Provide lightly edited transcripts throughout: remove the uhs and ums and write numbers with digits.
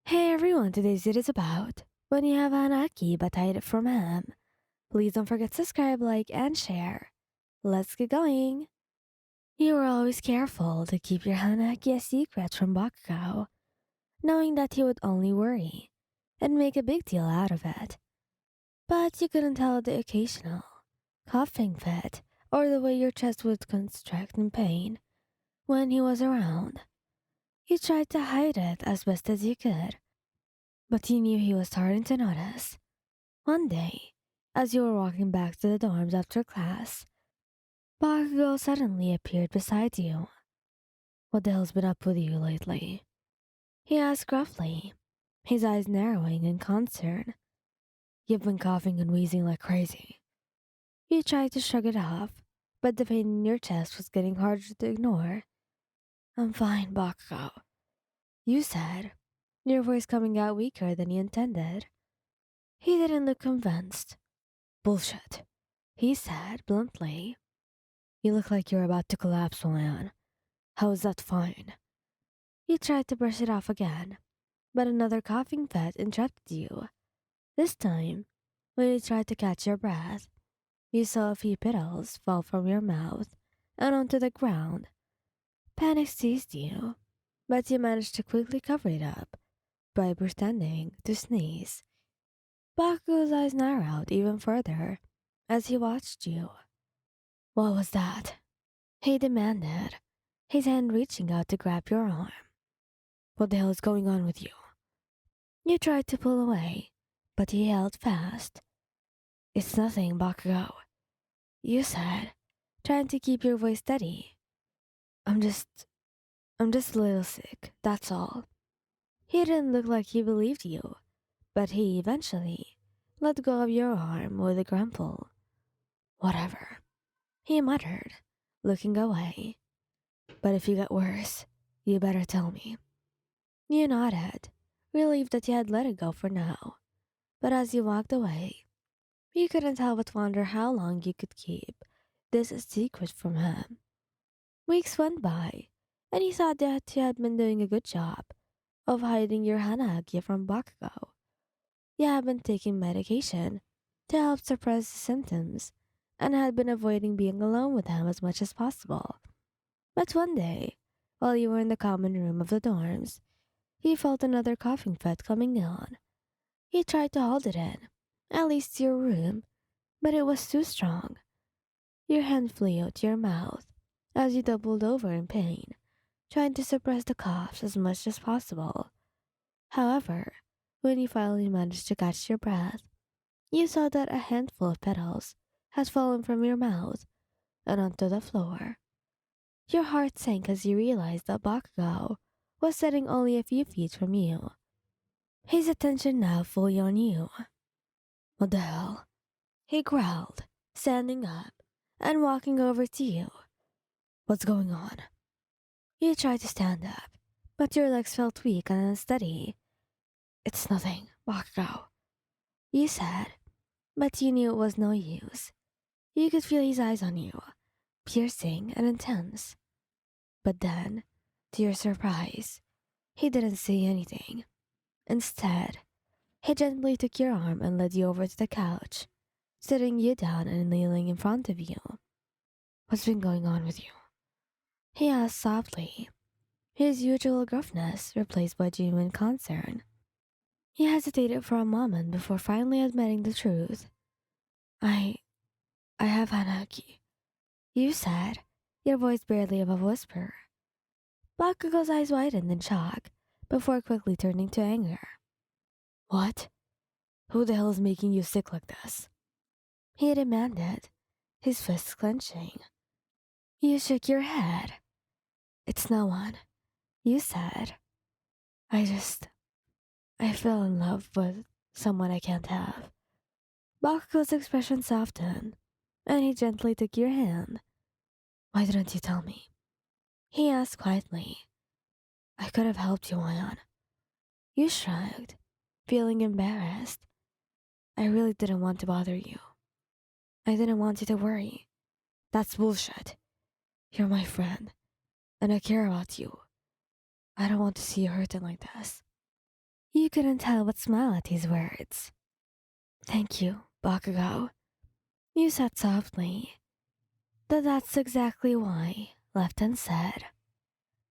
Hey everyone, today's it is about when you have hanahaki but hide it from ham. Please don't forget to subscribe, like, and share. Let's get going. You were always careful to keep your hanahaki a secret from Bakugou, knowing that he would only worry and make a big deal out of it. But you couldn't tell the occasional coughing fit or the way your chest would constrict in pain when he was around. You tried to hide it as best as you could, but you knew he was starting to notice. One day, as you were walking back to the dorms after class, Bakugou suddenly appeared beside you. What the hell's been up with you lately? He asked gruffly, his eyes narrowing in concern. You've been coughing and wheezing like crazy. You tried to shrug it off, but the pain in your chest was getting harder to ignore. I'm fine, Bakugou, you said, your voice coming out weaker than you intended. He didn't look convinced. Bullshit, he said bluntly. You look like you're about to collapse, Lion. How is that fine? You tried to brush it off again, but another coughing fit interrupted you. This time, when you tried to catch your breath, you saw a few petals fall from your mouth and onto the ground. Panic seized you, but you managed to quickly cover it up by pretending to sneeze. Baku's eyes narrowed even further as he watched you. What was that? He demanded, his hand reaching out to grab your arm. What the hell is going on with you? You tried to pull away, but he held fast. It's nothing, Bakugou, you said, trying to keep your voice steady. I'm just a little sick, that's all. He didn't look like he believed you, but he eventually let go of your arm with a grumble. Whatever, he muttered, looking away. But if you get worse, you better tell me. You nodded, relieved that you had let it go for now. But as you walked away, you couldn't help but wonder how long you could keep this a secret from him. Weeks went by, and you thought that you had been doing a good job of hiding your hanahaki from Bakugou. You had been taking medication to help suppress the symptoms and had been avoiding being alone with him as much as possible. But one day, while you were in the common room of the dorms, you felt another coughing fit coming on. You tried to hold it in, at least to your room, but it was too strong. Your hand flew out to your mouth as you doubled over in pain, trying to suppress the coughs as much as possible. However, when you finally managed to catch your breath, you saw that a handful of petals had fallen from your mouth and onto the floor. Your heart sank as you realized that Bakugou was sitting only a few feet from you, his attention now fully on you. What the hell? He growled, standing up and walking over to you. What's going on? You tried to stand up, but your legs felt weak and unsteady. It's nothing, Bakugou, you said, but you knew it was no use. You could feel his eyes on you, piercing and intense. But then, to your surprise, he didn't say anything. Instead, he gently took your arm and led you over to the couch, sitting you down and kneeling in front of you. What's been going on with you? He asked softly, his usual gruffness replaced by genuine concern. He hesitated for a moment before finally admitting the truth. I I have hanahaki, you said, your voice barely above a whisper. Bakugou's eyes widened in shock before quickly turning to anger. What? Who the hell is making you sick like this? He demanded, his fists clenching. You shook your head. It's no one, you said. I just, I fell in love with someone I can't have. Bakugou's expression softened, and he gently took your hand. Why didn't you tell me? He asked quietly. I could have helped you, Lion. You shrugged, feeling embarrassed. I really didn't want to bother you. I didn't want you to worry. That's bullshit. You're my friend, and I care about you. I don't want to see you hurting like this. You couldn't tell but smile at his words. Thank you, Bakugou. You said softly. That's exactly why, left unsaid.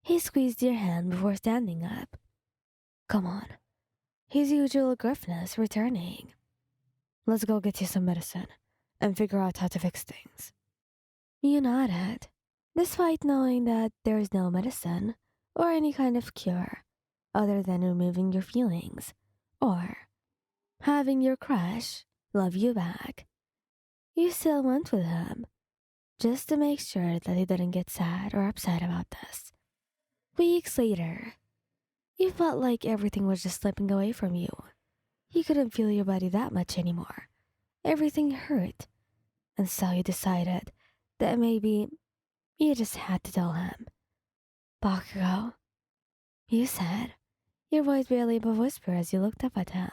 He squeezed your hand before standing up. Come on, his usual gruffness returning. Let's go get you some medicine and figure out how to fix things. You nodded, despite knowing that there is no medicine or any kind of cure other than removing your feelings or having your crush love you back. You still went with him just to make sure that he didn't get sad or upset about this. Weeks later, you felt like everything was just slipping away from you. You couldn't feel your body that much anymore. Everything hurt. And so you decided that maybe you just had to tell him. Bakugo, you said, your voice barely above whisper as you looked up at him.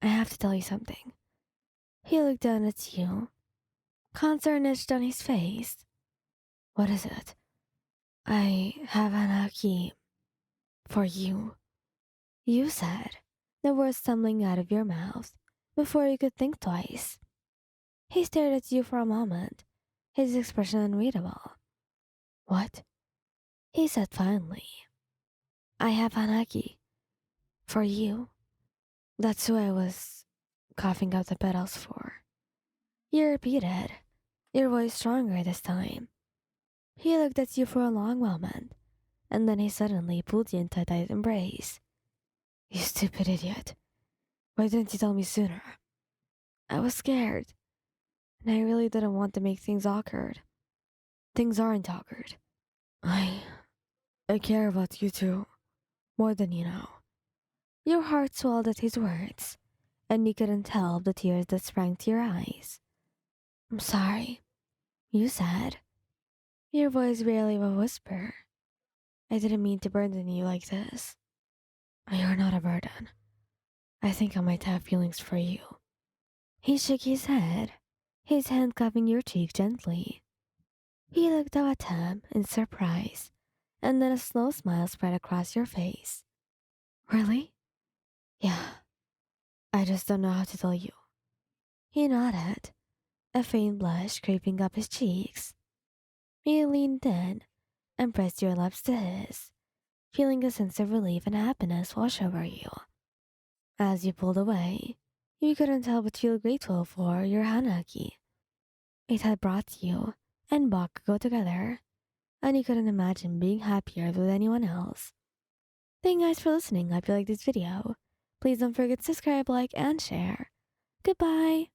I have to tell you something. He looked down at you. Concern etched on his face. What is it? I have hanahaki for you. You said, the words stumbling out of your mouth before you could think twice. He stared at you for a moment, his expression unreadable. What? He said finally. I have hanahaki for you. That's who I was coughing out the petals for. You repeated, your voice stronger this time. He looked at you for a long moment, and then he suddenly pulled you into a tight embrace. You stupid idiot. Why didn't you tell me sooner? I was scared, and I really didn't want to make things awkward. Things aren't awkward. I care about you too, more than you know. Your heart swelled at his words, and you couldn't help the tears that sprang to your eyes. I'm sorry, you said, your voice barely a whisper. I didn't mean to burden you like this. You're not a burden. I think I might have feelings for you. He shook his head, his hand cupping your cheek gently. He looked up at him in surprise, and then a slow smile spread across your face. Really? Yeah. I just don't know how to tell you. He nodded, a faint blush creeping up his cheeks. He leaned in and pressed your lips to his, feeling a sense of relief and happiness wash over you. As you pulled away, you couldn't help but feel grateful for your hanahaki. It had brought you and Bakugo together, and you couldn't imagine being happier with anyone else. Thank you guys for listening. I hope you liked this video. Please don't forget to subscribe, like, and share. Goodbye!